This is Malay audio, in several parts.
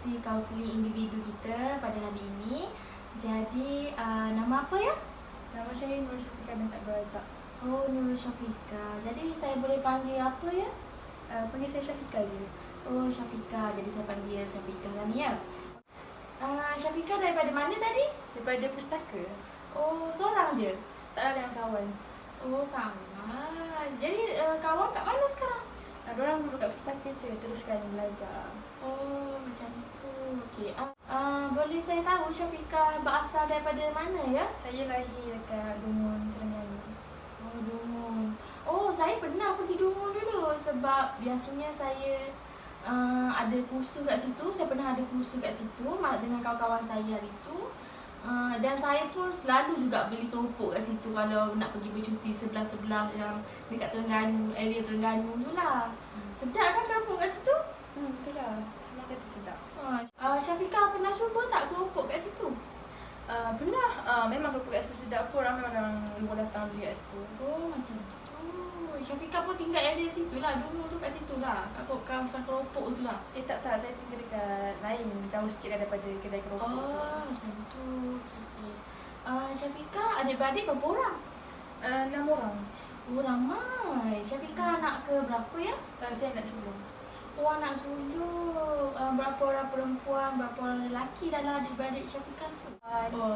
sesi kaunseling individu kita pada hari ini. Jadi, nama apa ya? Nama saya Nurul Syafiqah binti Abdul Razak. Oh, Nurul Syafiqah. Jadi, saya boleh panggil apa ya? Panggil saya Syafiqah je. Oh, Syafiqah. Jadi, saya panggil Syafiqah lah ni ya. Syafiqah daripada mana tadi? Daripada pustaka. Oh, seorang je? Tak ada dengan kawan. Oh, kawan. Jadi, kawan kat mana sekarang? Diorang duduk kat pustaka je, teruskan belajar. Oh, macam tu. Okey. Boleh saya tahu Syafiqah berasal daripada mana ya? Saya lahir dekat Dungun, Terengganu. Oh, Dungun. Oh, saya pernah pergi Dungun dulu sebab biasanya saya ada kursus kat situ. Saya pernah ada kursus kat situ dengan kawan-kawan saya hari tu. Dan saya pun selalu juga beli keropok kat situ kalau nak pergi bercuti sebelah-sebelah yang dekat Terengganu, area Terengganu tu lah. Sedap kan keropok kat situ? Betul lah. Semua kata sedap. Syafiqah pernah cuba tak keropok kat situ? Pernah. Memang keropok kat situ sedap pun. Ramai orang luar datang beli kat situ. Oh, macam tu. Syafiqah pun tinggal area situ lah. Dulu tu kat situ lah. Kat kawasan keropok tu lah. Tak. Saya tinggal dekat lain. Jauh sikit lah daripada kedai keropok tu. Macam tu. Okay. Syafiqah adik-beradik berapa orang? 6 orang. Oh, ramai. Syafiqah anak ke berapa ya? Saya anak sulung. Oh, anak sulung. Berapa orang perempuan, berapa orang lelaki dalam adik-beradik Syafiqah tu?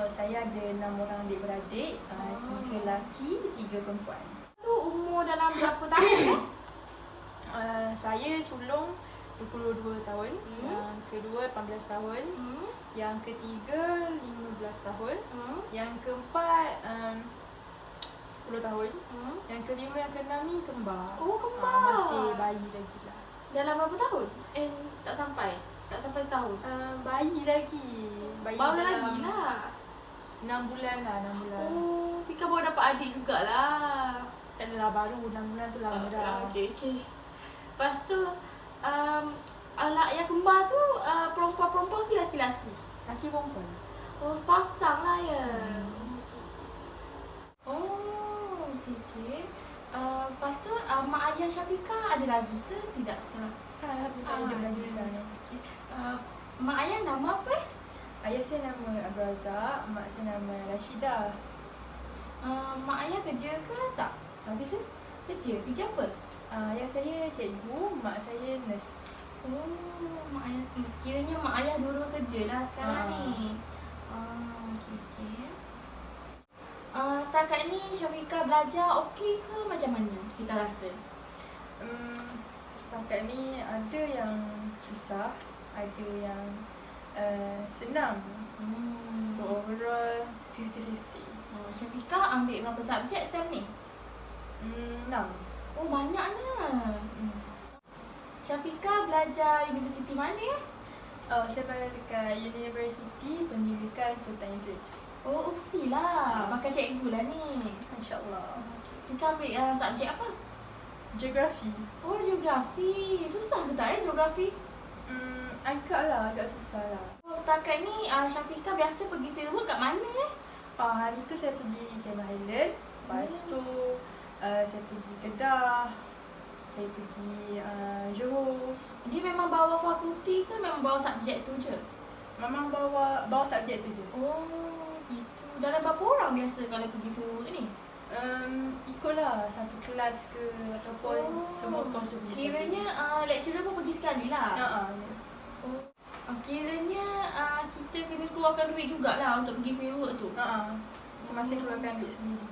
Saya ada 6 orang adik-beradik. 3 lelaki, 3 perempuan. Tu umur dalam berapa tahun Saya sulung 22 tahun, yang kedua 18 tahun, yang ketiga 15 tahun, yang keempat 10 tahun, yang kelima yang keenam ni kembar. Oh, kembar. Masih bayi lagi lah. Dalam berapa tahun? Tak sampai setahun. Bayi lagi. Baru lagi lah. 6 bulan lah, 6 bulan. Oh, Fika baru dapat adik jugalah. Tak adalah, baru 6 bulan tu lama dah. Okay. Lepas tu, anak yang kembar tu perempuan-perempuan ke laki-laki? Laki perempuan. Oh, sepasang lah ya. Oh, okay. Lepas tu, mak ayah Syafiqah ada lagi ke tidak sekarang? Alhamdulillah dia lagi sekarang. Okay. Mak ayah nama apa? Ayah saya nama Abdul Razak, mak saya nama Rashidah. Mak ayah kerja ke tak? Kerja apa? Ayah saya cikgu, mak saya nurse. Oh, mak ayah, sekiranya mak ayah dulu kerja lah sekarang ni. Okay. Setakat ni Syafiqah belajar okey ke macam mana kita rasa? Setakat ni ada yang susah, ada yang senang. So overall 50-50. Syafiqah ambil berapa subjek sem ni? 6. Oh, banyaknya. Syafiqah belajar universiti mana ya? Saya belajar dekat Universiti Pendidikan Sultan Idris. Oh, UPSI lah. Makan cikgu lah ni. InsyaAllah. Syafiqah ambil subjek apa? Geografi. Oh, geografi. Susah ke tak geografi? Agak susah lah. Oh, setakat ni Syafiqah biasa pergi fieldwork kat mana Hari tu saya pergi Cameron Highland. Lepas tu saya pergi Kedah. Saya pergi Johor. Dia memang bawa fakulti ke memang bawa subjek tu je? Memang bawa subjek tu je. Oh, gitu. Dalam berapa orang biasa kalau pergi fieldwork ni? Ikutlah satu kelas ke ataupun semua kos tu pergi. Kiranya lecturer pun pergi sekali lah? Ya. Oh. Kiranya kita kena keluarkan duit jugalah untuk pergi fieldwork tu? Semasa keluarkan duit sendiri.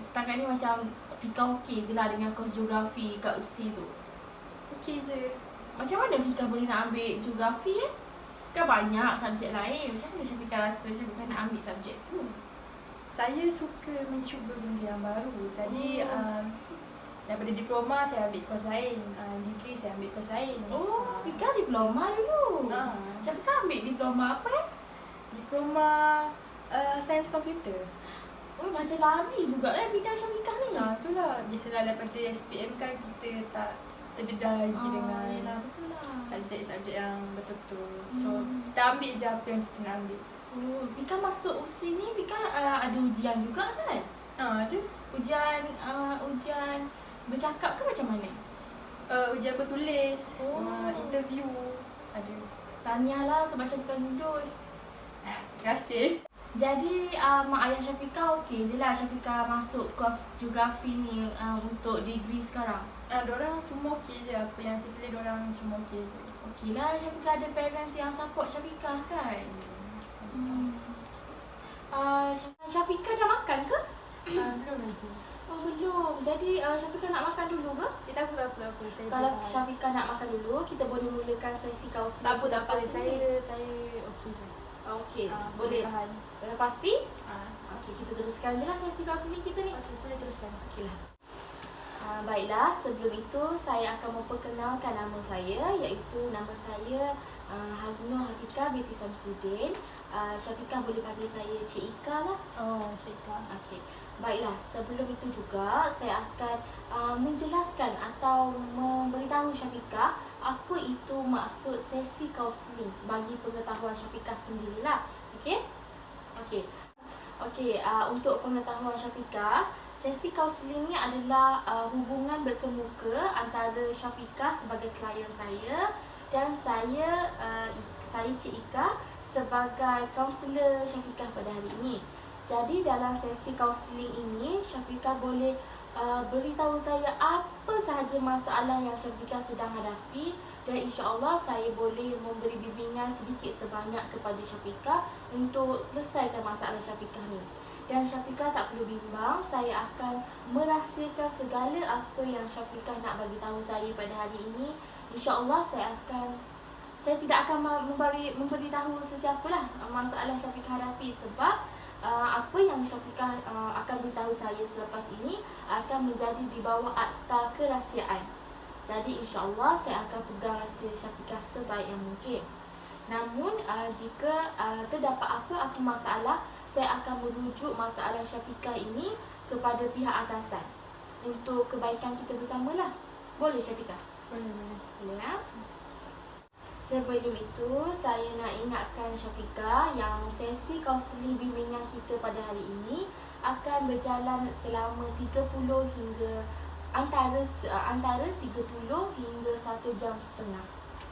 Setakat ni macam Fika okey je lah dengan kos geografi kat UPSI tu? Okey je. Macam mana Fika boleh nak ambil geografi Kan banyak subjek lain. Macam mana Syafiqah rasa Syafiqah nak ambil subjek tu? Saya suka mencuba benda yang baru. Jadi daripada diploma saya ambil kos lain, degree saya ambil kos lain. Oh, Fika diploma dulu. Syafiqah ambil diploma apa Diploma Sains Komputer. Oh, macam lari juga bidang Syafiqah ni. Itulah. Biasalah daripada SPM kan kita tak terdedah lagi dengan betul lah. subjek-subjek yang betul-betul. So, kita ambil je apa yang kita nak ambil. Oh, Fika masuk UPSI ni, Fika ada ujian juga kan? Ada. Ujian bercakap ke macam mana? Ujian bertulis, Oh. interview ada. Tahniahlah sebab Syafiqah lulus. Terima kasih. Jadi mak ayah Syafiqah okey je lah Syafiqah masuk kos geografi ni untuk degree sekarang. Diorang semua okey je, apa yang saya pilih diorang semua okey je. Okey lah Syafiqah ada parents yang support Syafiqah kan. Syafiqah dah makan ke? Belum lagi. Oh belum. Jadi Syafiqah nak makan dulu ke? Tak apa. Saya Kalau Syafiqah nak makan dulu, kita boleh mulakan sesi kaunseling. tak apa. selepas Saya okey je. Okey, Boleh boleh. tahan. Pasti? Ah, Okey, kita teruskan je lah sesi kaunseling kita ni. okey, boleh teruskan. Okeylah. Baiklah, sebelum itu saya akan memperkenalkan nama saya, iaitu nama saya Haznur Hafiqah binti Samsudin. Syafiqah boleh panggil saya Cik Ika lah. Oh, Syafiqah. Okey. Baiklah, sebelum itu juga saya akan menjelaskan atau memberitahu Syafiqah apa itu maksud sesi kaunseling bagi pengetahuan Syafiqah sendirilah. Okey? Okey, untuk pengetahuan Syafiqah, sesi kaunseling ni adalah hubungan bersemuka antara Syafiqah sebagai klien saya dan saya Cik Ika sebagai kaunselor Syafiqah pada hari ini. Jadi dalam sesi kaunseling ini Syafiqah boleh beritahu saya apa sahaja masalah yang Syafiqah sedang hadapi dan insya-Allah saya boleh memberi bimbingan sedikit sebanyak kepada Syafiqah untuk selesaikan masalah Syafiqah ni. Dan Syafiqah tak perlu bimbang, saya akan merahsiakan segala apa yang Syafiqah nak bagi tahu saya pada hari ini. Insya-Allah saya tidak akan memberitahu sesiapalah masalah Syafiqah hadapi sebab apa yang Syafiqah akan beritahu saya selepas ini akan menjadi di bawah akta kerahsiaan. Jadi insya-Allah saya akan pegang rahsia Syafiqah sebaik yang mungkin. Namun jika terdapat apa-apa masalah, saya akan merujuk masalah Syafiqah ini kepada pihak atasan untuk kebaikan kita bersamalah. Boleh Syafiqah? Boleh ya? Sebelum itu, saya nak ingatkan Syafiqah yang sesi kaunseling bimbingan kita pada hari ini akan berjalan selama 30 hingga antara 30 hingga 1 jam setengah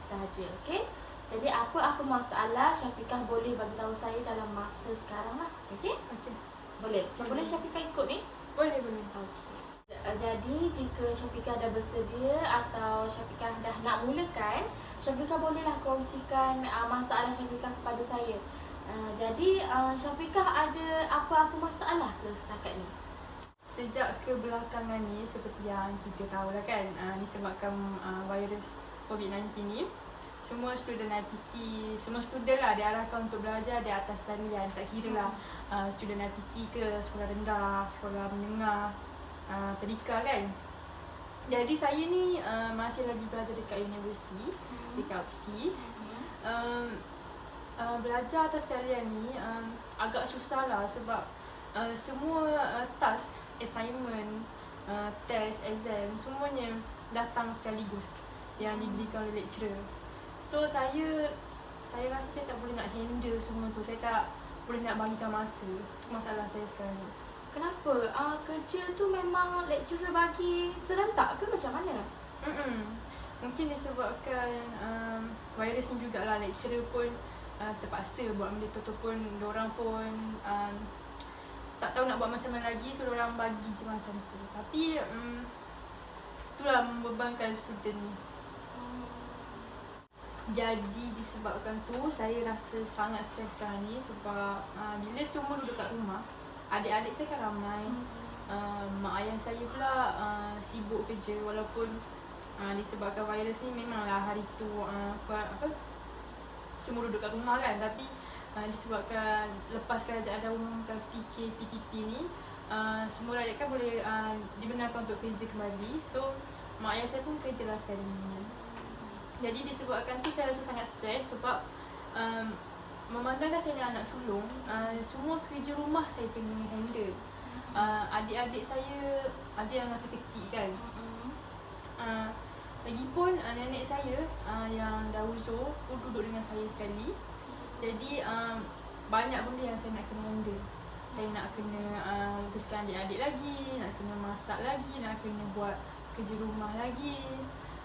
sahaja, okey? Jadi apa-apa masalah Syafiqah boleh bagi tahu saya dalam masa sekarang lah, okey? Okey. Boleh Syafiqah ikut ni? Boleh. Okey. Jadi jika Syafiqah dah bersedia atau Syafiqah dah nak mulakan, Syafiqah bolehlah kongsikan masalah Syafiqah kepada saya. Jadi Syafiqah ada apa-apa masalah ke setakat ni? Sejak kebelakangan ni, seperti yang kita tahu lah kan, disebabkan virus COVID-19 ni, semua student IPT, semua student lah diarahkan untuk belajar di atas talian. Tak kira lah student IPT ke, sekolah rendah, sekolah menengah, tadika kan. Jadi saya ni masih lagi belajar dekat universiti, dekat UPSI. Belajar atas talian ni agak susah lah sebab semua task, assignment, test, exam, semuanya datang sekaligus yang diberikan oleh lecturer. So saya rasa saya tak boleh nak handle semua tu. Saya tak boleh nak bagikan masa. Itu masalah saya sekarang ni. Kenapa? Kerja tu memang lecturer bagi serentak ke macam mana? Mungkin disebabkan virus ni jugalah, lecturer pun terpaksa buat benda tu ataupun diorang pun tak tahu nak buat macam mana lagi, so diorang bagi je macam tu. Tapi itulah membebankan student ni. Jadi disebabkan tu saya rasa sangat stres sekarang ni sebab bila semua duduk kat rumah, adik-adik saya kan ramai, mak ayah saya pula sibuk kerja walaupun disebabkan virus ni memanglah hari tu semua duduk kat rumah kan, tapi disebabkan lepas kerajaan dah umumkan PKPTP ni, semua rakyat kan boleh dibenarkan untuk kerja kembali. So mak ayah saya pun kerja lah sekarang ni. Jadi disebabkan tu saya rasa sangat stres sebab memandangkan saya ni anak sulung, semua kerja rumah saya kena handle. Adik-adik saya ada yang masih kecil kan. Lagipun nenek saya yang dah uzur pun duduk dengan saya sekali. Jadi banyak benda yang saya nak kena handle. Saya nak kena uruskan adik-adik lagi, nak kena masak lagi, nak kena buat kerja rumah lagi,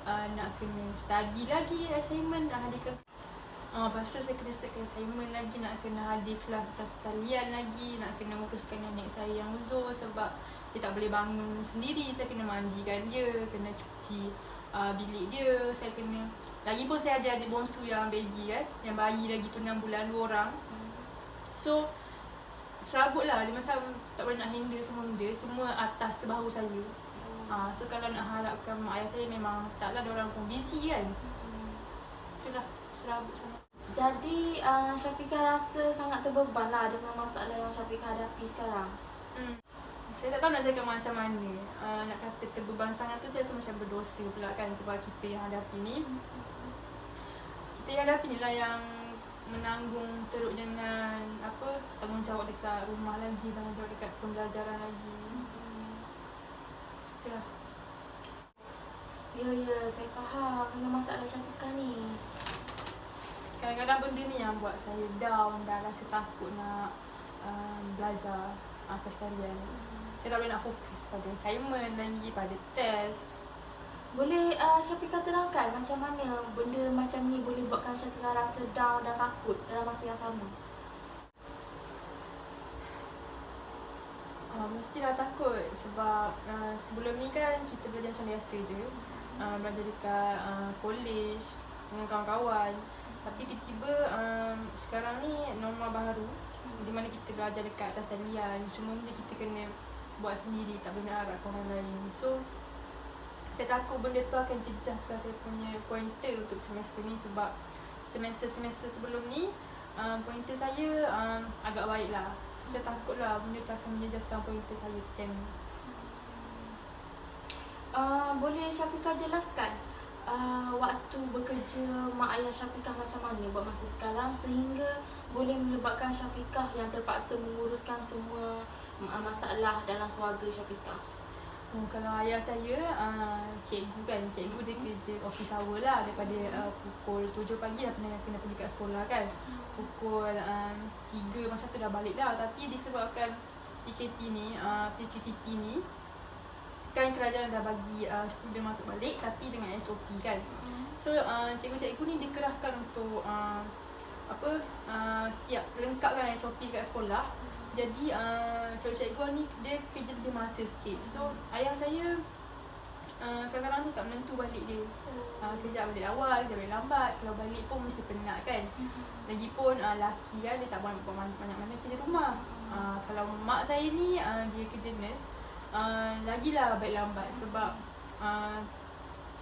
nak kena study lagi, assignment nak hadirkan. Lepas tu saya kena siapkan assignment lagi, nak kena hadir kelas atas talian lagi, nak kena uruskan nenek saya yang uzur sebab dia tak boleh bangun sendiri. Saya kena mandikan dia, kena cuci bilik dia. Saya kena, lagi pun saya ada adik bongsu yang baby kan, yang bayi lagi tu 6 bulan, 2 orang. So serabut lah, dia macam tak boleh nak handle semua benda, semua atas sebahu saya. So kalau nak harapkan mak ayah saya memang taklah, dia orang pun busy kan. Itulah, serabut sangat. Jadi Syafiqah rasa sangat terbeban lah dengan masalah yang Syafiqah hadapi sekarang. Saya tak tahu nak cakap macam mana. Nak kata terbeban sangat tu saya rasa macam berdosa pula kan, sebab kita yang hadapi ni, kita yang hadapi ni lah yang menanggung teruk dengan apa, tanggungjawab dekat rumah lagi, tanggungjawab dekat pembelajaran lagi. Itulah. Ya, saya faham dengan masalah Syafiqah ni. Kadang-kadang benda ni yang buat saya down dan rasa takut nak belajar kelas talian. Saya tak boleh nak fokus pada assignment lagi, pada test. Boleh Syafiqah terangkan macam mana benda macam ni boleh buatkan Syafiqah rasa down dan takut dalam masa yang sama? Mestilah takut sebab sebelum ni kan kita belajar macam biasa je. Belajar dekat college dengan kawan-kawan. Tapi tiba-tiba sekarang ni norma baru di mana kita belajar dekat atas talian. Semua benda kita kena buat sendiri, tak boleh nak harapkan orang lain. So saya takut benda tu akan jejaskan saya punya pointer untuk semester ni, sebab semester-semester sebelum ni pointer saya agak baik lah. So saya takut lah benda tu akan menjejaskan pointer saya SEM ni. Boleh Syafiqah jelaskan waktu bekerja mak ayah Syafiqah macam mana buat masa sekarang sehingga boleh menyebabkan Syafiqah yang terpaksa menguruskan semua masalah dalam keluarga Syafiqah? Kalau ayah saya cikgu kan, cikgu dia kerja office hour lah, daripada pukul 7 pagi dah kena pergi kat sekolah kan. Pukul 3 macam tu dah balik dah. Tapi disebabkan PKP ni, PKTP ni kan, kerajaan dah bagi student masuk balik tapi dengan SOP kan. So cikgu-cikgu ni dikerahkan untuk siap lengkapkan SOP kat sekolah. Jadi cikgu-cikgu ni dia kerja lebih masa sikit. So ayah saya kadang-kadang tu tak menentu balik dia. Kejap balik awal, kejap balik lambat. Kalau balik pun mesti penat kan. Lagipun laki kan, dia tak buat banyak mana kerja rumah. Kalau mak saya ni dia kerja nurse, lagilah balik lambat sebab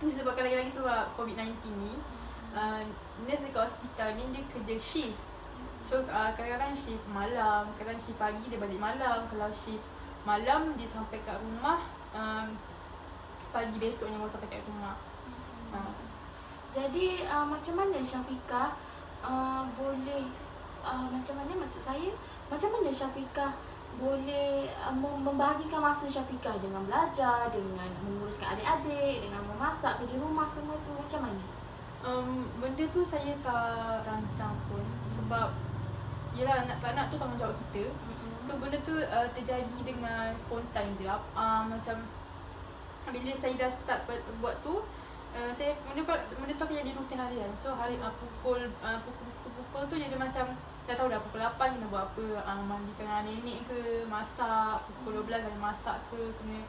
disebabkan lagi-lagi sebab COVID-19 ni, nurse dekat hospital ni dia kerja shift. So kadang-kadang shift malam, kadang shift pagi dia balik malam. Kalau shift malam dia sampai kat rumah pagi besoknya baru sampai kat rumah. Jadi macam mana Syafiqah boleh macam mana, maksud saya macam mana Syafiqah boleh membahagikan masa Syafiqah dengan belajar, dengan menguruskan adik-adik, dengan memasak, kerja rumah, semua tu macam mana? Benda tu saya tak rancang pun sebab yelah, tak nak tu tanggungjawab kita. So benda tu terjadi dengan spontan je. Macam bila saya dah start buat tu, saya benda tu akan jadi rutin harian. So hari pukul tu jadi macam dah tahu dah pukul 8 kena buat apa, mandikan nenek ke, masak, pukul 12 kena masak ke, kena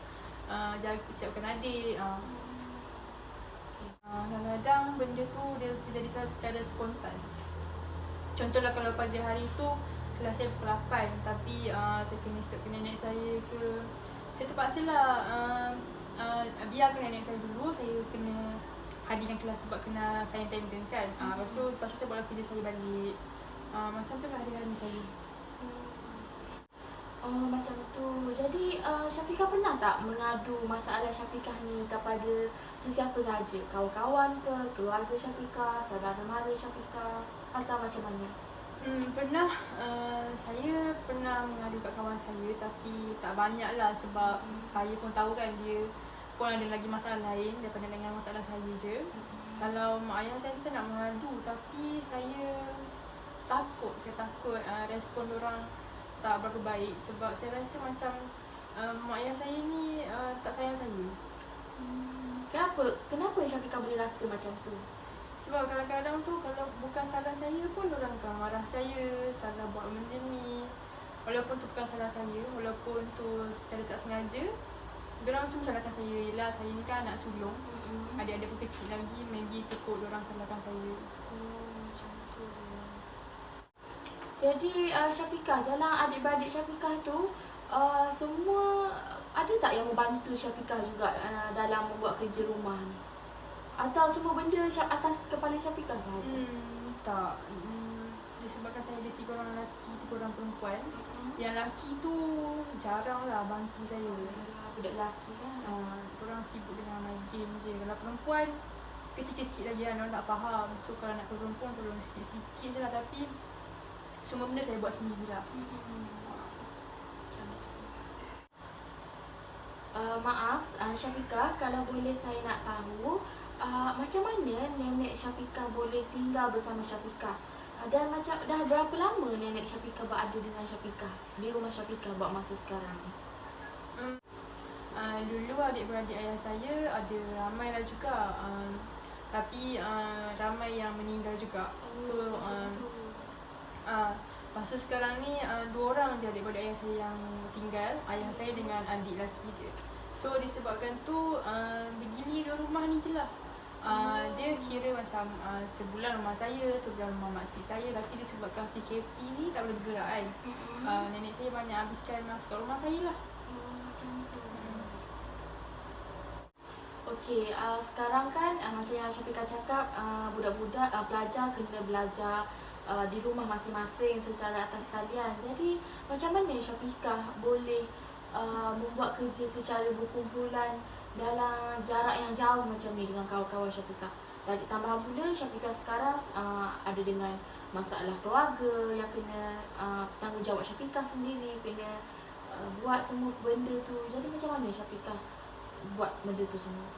siapkan adik. Kadang-kadang benda tu dia terjadi secara spontan. Contohlah kalau pada hari tu kelas saya pukul 8 tapi saya kena siapkan nenek saya ke, saya terpaksa lah biarkan nenek saya dulu, saya kena hadirkan kelas sebab kena sign attendance kan. Lepas tu saya buat kerja saya balik. Macam tu lah hari-hari saya. Macam tu. Jadi Syafiqah pernah tak mengadu masalah Syafiqah ni kepada sesiapa sahaja? Kawan-kawan ke, keluarga Syafiqah, saudara mara Syafiqah, atau macam mana? Pernah. Saya pernah mengadu kat kawan saya tapi tak banyak lah sebab saya pun tahu kan dia pun ada lagi masalah lain daripada dengan masalah saya je. Kalau mak ayah saya kita nak mengadu tapi saya takut respon orang tak berapa baik sebab saya rasa macam mak ayah saya ni tak sayang saya. Kenapa Syafiqah boleh rasa macam tu? Sebab kadang-kadang tu kalau bukan salah saya pun orang akan marah saya, salah buat benda ni. Walaupun tu bukan salah saya, walaupun tu secara tak sengaja, diorang semua salahkan saya. Yelah, saya ni kan anak sulung. Adik-adik pun kecil lagi, maybe tekuk diorang salahkan saya. Macam tu. Jadi Syafiqah, dalam adik-beradik Syafiqah tu semua ada tak yang membantu Syafiqah juga dalam membuat kerja rumah ni? Atau semua benda atas kepala Syafiqah sahaja? Tak. Disebabkan saya ada 3 orang lelaki, 3 orang perempuan. Yang lelaki tu jarang lah bantu saya. Budak lelaki kan? Orang sibuk dengan main game je. Kalau perempuan, kecil-kecil lagi kan, orang tak faham. So kalau nak perempuan, tolong sikit-sikit je lah. Tapi semua benda saya buat sendiri lah. Macam tu. Maaf Syafiqah, kalau boleh saya nak tahu macam mana nenek Syafiqah boleh tinggal bersama Syafiqah? Dan macam dah berapa lama nenek Syafiqah berada dengan Syafiqah di rumah Syafiqah buat masa sekarang ni? Dulu adik-beradik ayah saya ada ramai lah juga. Tapi ramai yang meninggal juga. So masa sekarang ni 2 orang je adik-beradik ayah saya yang tinggal. Ayah saya dengan adik lelaki dia. So disebabkan tu bergili 2 rumah ni je lah. Dia kira macam sebulan rumah saya, sebulan rumah makcik saya. Tapi disebabkan PKP ni tak boleh bergerak kan. Nenek saya banyak habiskan masa kat rumah saya lah. Macam tu. Okey, sekarang kan macam yang Syafiqah cakap, budak-budak pelajar kena belajar di rumah masing-masing secara atas talian. Jadi macam mana Syafiqah boleh membuat kerja secara berkumpulan dalam jarak yang jauh macam ni dengan kawan-kawan Syafiqah? Dan tambahan pula Syafiqah sekarang ada dengan masalah keluarga yang kena tanggungjawab Syafiqah sendiri, kena buat semua benda tu. Jadi macam mana Syafiqah buat benda tu semua?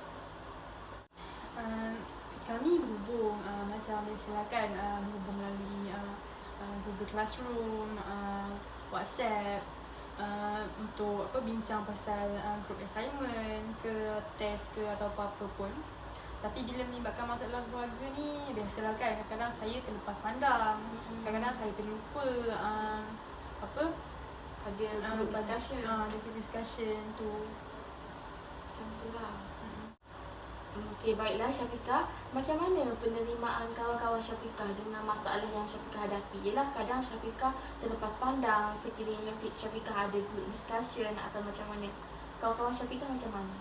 Kami berhubung macam biasalah kan, berhubung melalui Google Classroom, WhatsApp, untuk bincang pasal group assignment ke test ke atau apa-apa pun. Tapi bila melibatkan masalah keluarga ni, biasalah kan, kadang-kadang saya terlepas pandang, kadang-kadang saya terlupa ada group discussion. Ada group discussion tu. Macam tu lah. Okey, baiklah Syafiqah. Macam mana penerimaan kawan-kawan Syafiqah dengan masalah yang Syafiqah hadapi? Yelah, kadang Syafiqah terlepas pandang sekiranya Syafiqah ada group discussion atau macam mana. Kawan-kawan Syafiqah macam mana?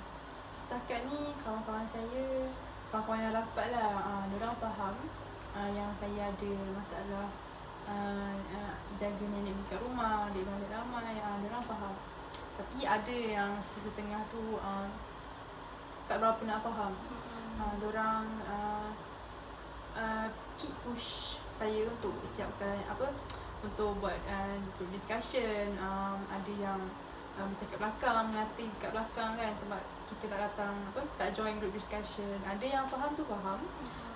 Setakat ni kawan-kawan saya, kawan-kawan yang rapat lah, diorang faham yang saya ada masalah jaga nenek dekat rumah, adik-beradik ramai, diorang faham. Tapi ada yang sesetengah tu tak berapa nak faham. Diorang keep push saya untuk siapkan untuk buat group discussion. Ada yang bercakap belakang, mengatir dekat belakang kan, sebab kita tak datang tak join group discussion. Ada yang faham tu faham,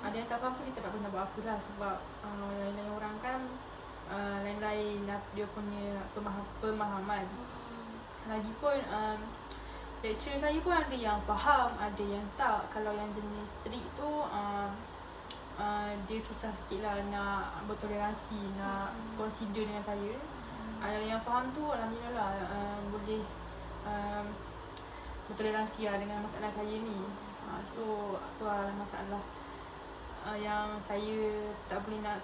ada yang tak faham tu kita tak pernah buat apa lah. Sebab lain-lain orang kan lain-lain dia punya pemahaman. Lagipun lecturer saya pun ada yang faham, ada yang tak. Kalau yang jenis strict tu dia susah sikit lah nak bertoleransi, nak consider dengan saya. Ada yang faham tu alhamdulillah boleh bertoleransi lah dengan masalah saya ni. So tu lah masalah yang saya tak boleh nak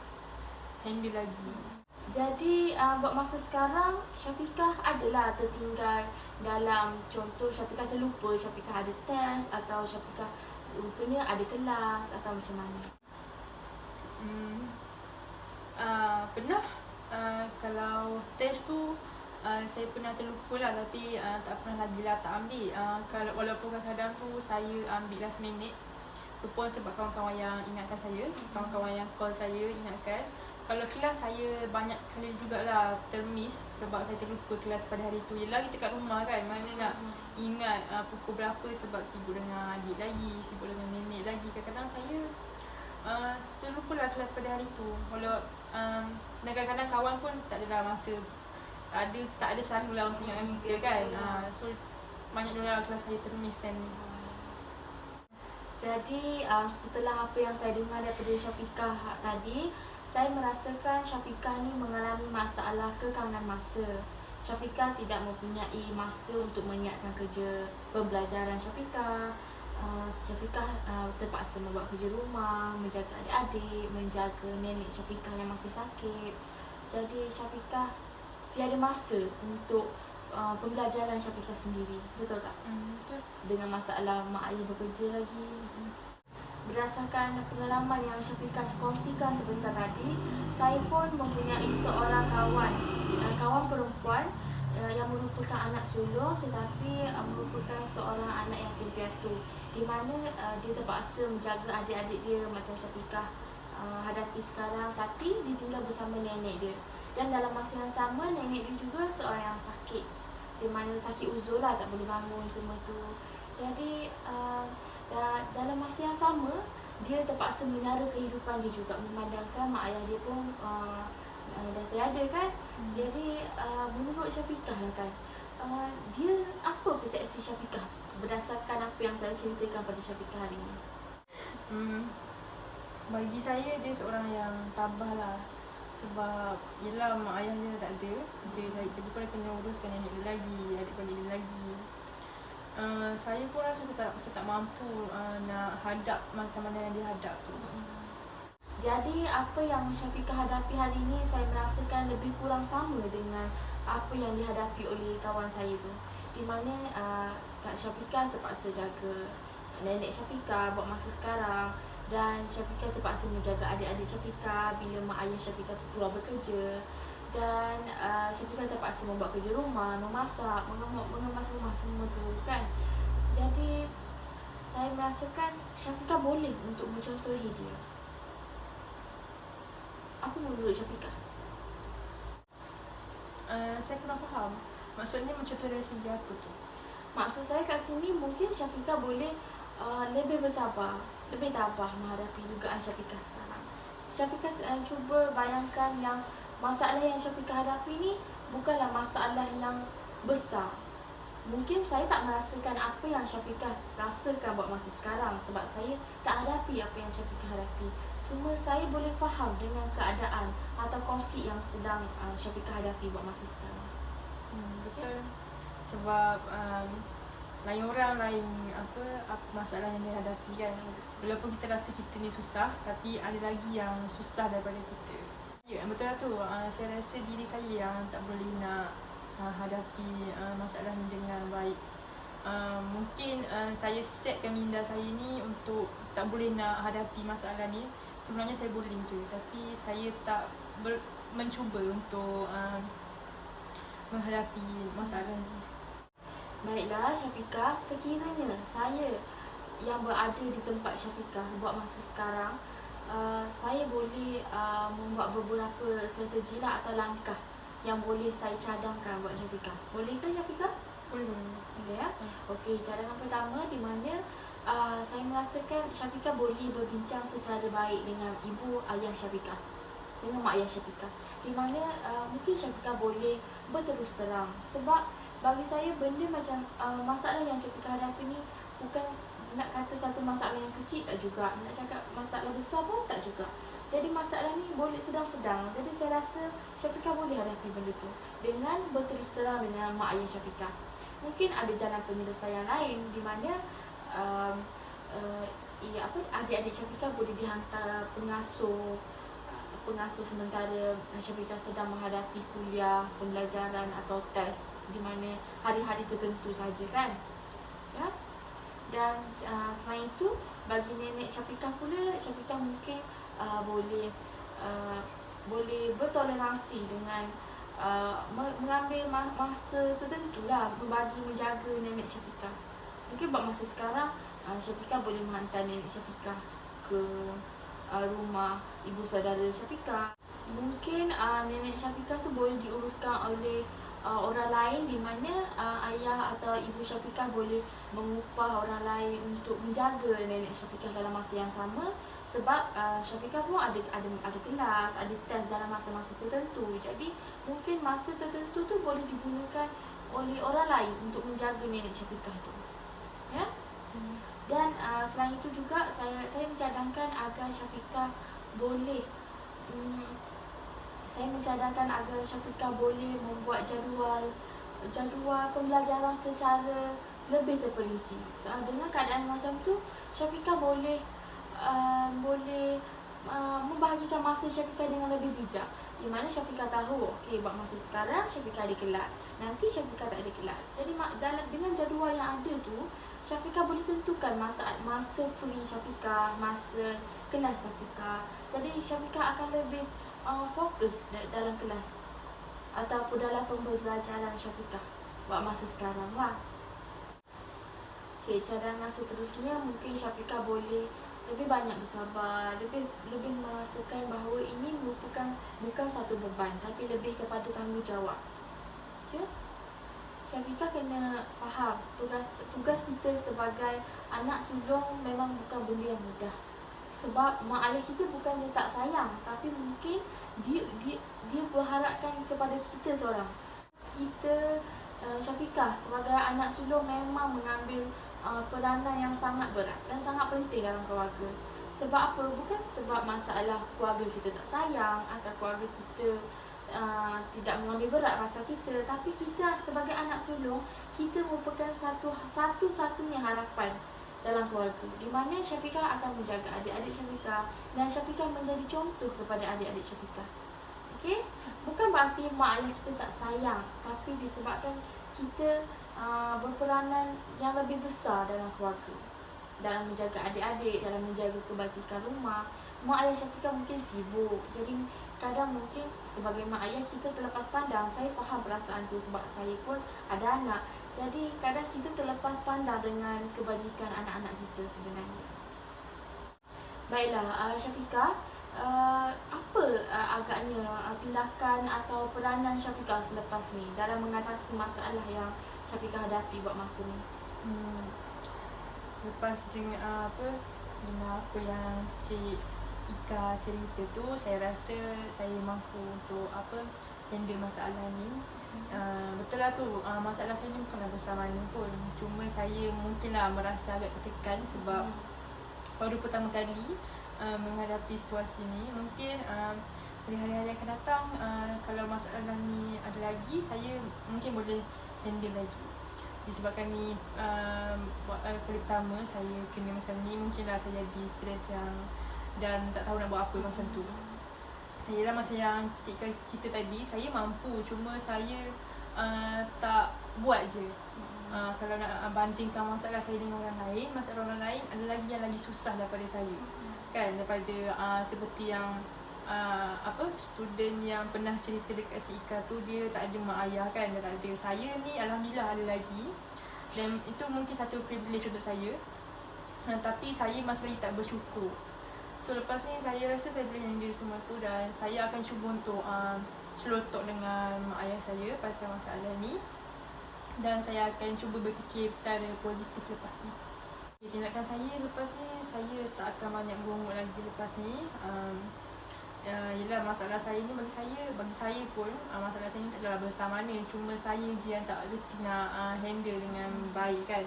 handle lagi. Jadi buat masa sekarang Syafiqah adalah tertinggal dalam contoh Syafiqah terlupa, Syafiqah ada test atau Syafiqah rupanya ada kelas atau macam mana? Pernah kalau test tu saya pernah terlupa lah, tapi tak pernah lagi lah tak ambil. Kalau walaupun kadang-kadang tu saya ambil last minute tu pun sebab kawan-kawan yang ingatkan saya, kawan-kawan yang call saya ingatkan. Kalau kelas saya banyak kali jugalah termiss sebab saya terlupa kelas pada hari tu. Yelah kita kat rumah kan, mana nak ingat pukul berapa sebab sibuk dengan adik lagi, sibuk dengan nenek lagi. Kadang-kadang saya terlupalah kelas pada hari tu. Kalau dan kadang-kadang kawan pun tak adalah masa, tak ada selalu lah untuk ingatkan kita kan. So banyak juga kelas saya termiss kan. Jadi setelah apa yang saya dengar daripada Syafiqah tadi, saya merasakan Syafiqah ni mengalami masalah kekangan masa. Syafiqah tidak mempunyai masa untuk menyiapkan kerja pembelajaran Syafiqah. Syafiqah terpaksa membuat kerja rumah, menjaga adik-adik, menjaga nenek Syafiqah yang masih sakit. Jadi Syafiqah tiada masa untuk pembelajaran Syafiqah sendiri. Betul tak? Betul. Dengan masalah mak ayah bekerja lagi. Berdasarkan pengalaman yang Syafiqah kongsikan sebentar tadi, saya pun mempunyai seorang kawan perempuan yang merupakan anak sulung tetapi merupakan seorang anak yang piatu, di mana dia terpaksa menjaga adik-adik dia macam Syafiqah hadapi sekarang, tapi ditinggal bersama nenek dia. Dan dalam masa yang sama, nenek dia juga seorang yang sakit, di mana sakit uzur lah, tak boleh bangun semua tu. Jadi dalam masa yang sama, dia terpaksa menyara kehidupan dia juga, memandangkan mak ayah dia pun dah tiada kan. Jadi menurut Syafiqah lah kan, dia apa persepsi Syafiqah berdasarkan apa yang saya ceritakan pada Syafiqah hari ini? Bagi saya dia seorang yang tabah lah. Sebab yelah mak ayah dia tak ada, dia lagi pula kena uruskan nenek dia lagi, adik-adik dia lagi. Saya pun rasa saya tak mampu nak hadap macam mana yang dia hadap tu. Jadi apa yang Syafiqah hadapi hari ini, saya merasakan lebih kurang sama dengan apa yang dihadapi oleh kawan saya tu. Di mana Kak Syafiqah terpaksa jaga nenek Syafiqah buat masa sekarang, dan Syafiqah terpaksa menjaga adik-adik Syafiqah bila mak ayah Syafiqah keluar bekerja, dan Syafiqah terpaksa membuat kerja rumah, memasak, mengemas rumah semua tu kan. Jadi saya merasakan Syafiqah boleh untuk mencontohi dia. Apa menurut Syafiqah? Saya kurang faham. Maksudnya mencontoh dari segi apa tu? Maksud saya kat sini mungkin Syafiqah boleh lebih bersabar, lebih tabah menghadapi dugaan Syafiqah sekarang. Syafiqah cuba bayangkan yang masalah yang Syafiqah hadapi ni bukanlah masalah yang besar. Mungkin saya tak merasakan apa yang Syafiqah rasakan buat masa sekarang, sebab saya tak hadapi apa yang Syafiqah hadapi. Cuma saya boleh faham dengan keadaan atau konflik yang sedang Syafiqah hadapi buat masa sekarang. Betul. Sebab lain orang, lain apa masalah yang dia hadapi kan. Walaupun kita rasa kita ni susah, tapi ada lagi yang susah daripada kita. Ya, betul lah tu. Saya rasa diri saya yang tak boleh nak hadapi masalah ni dengan baik. Mungkin saya setkan minda saya ni untuk tak boleh nak hadapi masalah ni. Sebenarnya saya boleh je, tapi saya tak mencuba untuk menghadapi masalah ni. Baiklah Syafiqah, sekiranya saya yang berada di tempat Syafiqah buat masa sekarang, saya boleh membuat beberapa strategi lah atau langkah yang boleh saya cadangkan buat Syafiqah. Bolehkah Syafiqah? Boleh. Boleh ya? Okey, cadangan pertama di mana saya merasakan Syafiqah boleh berbincang secara baik dengan ibu ayah Syafiqah, dengan mak ayah Syafiqah, di mana mungkin Syafiqah boleh berterus terang. Sebab bagi saya benda macam masalah yang Syafiqah hadapi ni bukan nak kata satu masalah yang kecil, tak juga. Nak cakap masalah besar pun tak juga. Jadi masalah ni boleh sedang-sedang. Jadi saya rasa Syafiqah boleh hadapi benda tu dengan berterus terang dengan mak ayah Syafiqah. Mungkin ada jalan penyelesaian lain di mana adik-adik Syafiqah boleh dihantar pengasuh sementara Syafiqah sedang menghadapi kuliah, pembelajaran atau test di mana hari-hari tertentu saja kan. Ya. Dan selain itu, bagi nenek Syafiqah pula, Syafiqah mungkin boleh bertoleransi dengan mengambil masa tertentu lah menjaga nenek Syafiqah. Mungkin buat masa sekarang Syafiqah boleh menghantar nenek Syafiqah ke rumah ibu saudara Syafiqah. Mungkin nenek Syafiqah tu boleh diuruskan oleh orang lain, di mana ayah atau ibu Syafiqah boleh mengupah orang lain untuk menjaga nenek Syafiqah dalam masa yang sama. Sebab Syafiqah pun ada kelas, ada test dalam masa-masa tertentu. Jadi mungkin masa tertentu tu boleh digunakan oleh orang lain untuk menjaga nenek Syafiqah tu. Ya? Dan Selain itu juga saya mencadangkan agar Syafiqah boleh membuat jadual pembelajaran secara lebih terperinci. Dengan keadaan macam tu, Syafiqah boleh membahagikan masa Syafiqah dengan lebih bijak. Di mana Syafiqah tahu, okey, buat masa sekarang Syafiqah ada kelas, nanti Syafiqah tak ada kelas. Jadi dengan jadual yang ada tu, Syafiqah boleh tentukan masa free Syafiqah, masa kelas Syafiqah. Jadi Syafiqah akan lebih fokus dalam kelas ataupun dalam pembelajaran Syafiqah buat masa sekarang lah. Okay, cadangan seterusnya mungkin Syafiqah boleh lebih banyak bersabar, lebih merasakan bahawa ini bukan satu beban tapi lebih kepada tanggungjawab. Okay? Syafiqah kena faham tugas kita sebagai anak sulung memang bukan benda yang mudah. Sebab mak ayah kita bukannya tak sayang, tapi mungkin dia berharapkan kepada kita seorang. Kita Syafiqah sebagai anak sulung memang mengambil peranan yang sangat berat dan sangat penting dalam keluarga. Sebab apa? Bukan sebab masalah keluarga kita tak sayang atau keluarga kita tidak mengambil berat rasa kita, tapi kita sebagai anak sulung, kita merupakan satu-satunya harapan dalam keluarga, di mana Syafiqah akan menjaga adik-adik Syafiqah dan Syafiqah menjadi contoh kepada adik-adik Syafiqah. Okey? Bukan berarti mak ayah kita tak sayang, tapi disebabkan kita berperanan yang lebih besar dalam keluarga, dalam menjaga adik-adik, dalam menjaga kebajikan rumah. Mak ayah Syafiqah mungkin sibuk, jadi kadang mungkin sebagai mak ayah kita terlepas pandang. Saya faham perasaan tu sebab saya pun ada anak. Jadi kadang kita terlepas pandang dengan kebajikan anak-anak kita sebenarnya. Baiklah, Syafiqah, apa agaknya tindakan atau peranan Syafiqah selepas ni dalam mengatasi masalah yang Syafiqah hadapi buat masa ni? Lepas dengan apa yang Cik Ika cerita tu, saya rasa saya mampu untuk handle masalah ni. Betul lah tu, masalah saya ni bukanlah besar mana pun. Cuma saya mungkinlah merasa agak tertekan sebab baru pertama kali menghadapi situasi ni. Mungkin pada hari-hari akan datang, kalau masalah ni ada lagi, saya mungkin boleh handle lagi. Disebabkan ni kali pertama saya kena macam ni, mungkinlah saya jadi stres dan tak tahu nak buat apa macam tu. Yelah, macam yang Cik cerita tadi, saya mampu, cuma saya tak buat je. Kalau nak bandingkan masalah saya dengan orang lain, masalah orang lain ada lagi yang lagi susah daripada saya. Kan, daripada seperti yang student yang pernah cerita dekat Cik Ika tu, dia tak ada mak ayah kan, dia tak ada. Saya ni alhamdulillah ada lagi, dan itu mungkin satu privilege untuk saya, tapi saya masih lagi tak bersyukur. So lepas ni saya rasa saya boleh handle semua tu, dan saya akan cuba untuk slow talk dengan mak ayah saya pasal masalah ni, dan saya akan cuba berfikir secara positif lepas ni. Tindakan saya lepas ni, saya tak akan banyak berumur lagi lepas ni. Yelah, masalah saya ni bagi saya pun masalah saya ni tak adalah besar mana, cuma saya je yang tak reti nak handle dengan baik kan.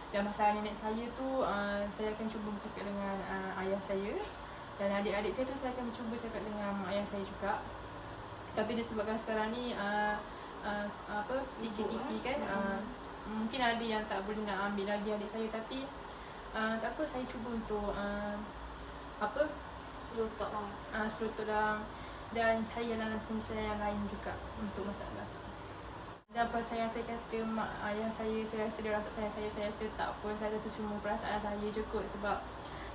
Dan masalah nenek saya tu, saya akan cuba bercakap dengan ayah saya, dan adik-adik saya tu saya akan cuba cakap dengan mak ayah saya juga. Tapi disebabkan sekarang ni PKP kan, mungkin ada yang tak boleh nak ambil lagi adik saya, tapi tak apa, saya cuba untuk slow talk lah, dan cari jalan penyelesaian yang lain juga untuk masalah tu. Dan pasal yang saya kata mak ayah saya rasa dia orang tak sayang saya rasa tak pun. Saya tu cuma perasaan saya je kot, sebab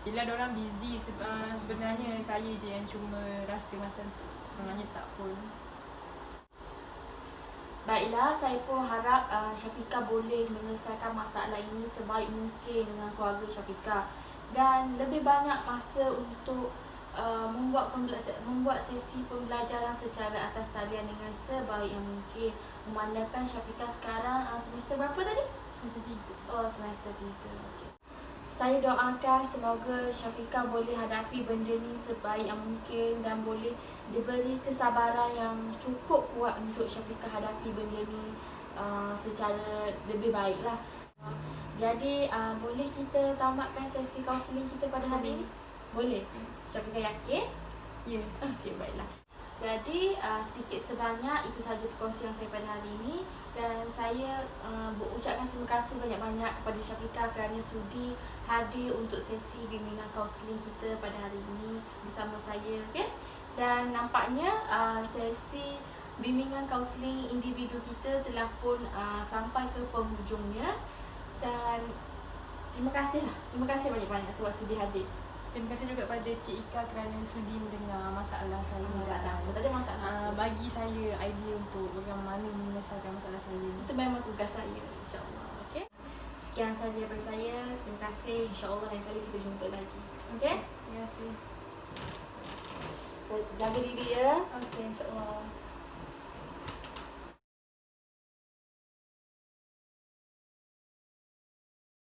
yelah dia orang busy. Sebenarnya saya je yang cuma rasa macam tu, sebenarnya tak pun. Baiklah, saya pun harap Syafiqah boleh menyelesaikan masalah ini sebaik mungkin dengan keluarga Syafiqah, dan lebih banyak masa untuk membuat sesi pembelajaran secara atas talian dengan sebaik yang mungkin. Memandangkan Syafiqah sekarang semester berapa tadi? Semester 3. Oh, semester 3. Okay. Saya doakan semoga Syafiqah boleh hadapi benda ni sebaik yang mungkin, dan boleh diberi kesabaran yang cukup kuat untuk Syafiqah hadapi benda ni secara lebih baik lah. Jadi boleh kita tamatkan sesi kaunseling kita pada hari ini? Boleh. Syafika yakin? Ya. Okey, baiklah. Jadi sedikit sebanyak itu sahaja perkongsian saya pada hari ini, dan saya berucapkan terima kasih banyak-banyak kepada Syafika kerana sudi hadir untuk sesi bimbingan kaunseling kita pada hari ini bersama saya, okey. Dan nampaknya sesi bimbingan kaunseling individu kita telah pun sampai ke penghujungnya, dan terima kasih banyak-banyak sebab sudi hadir. Terima kasih juga pada Cik Ika kerana sudi mendengar masalah saya Tak ada masalah. bagi saya idea untuk bagaimana menyelesaikan masalah saya. Itu memang tugas saya, insyaAllah. Okay? Sekian sahaja daripada saya. Terima kasih. InsyaAllah lain kali kita jumpa lagi. Okay? Terima kasih. Jaga diri ya. Okey, insyaAllah.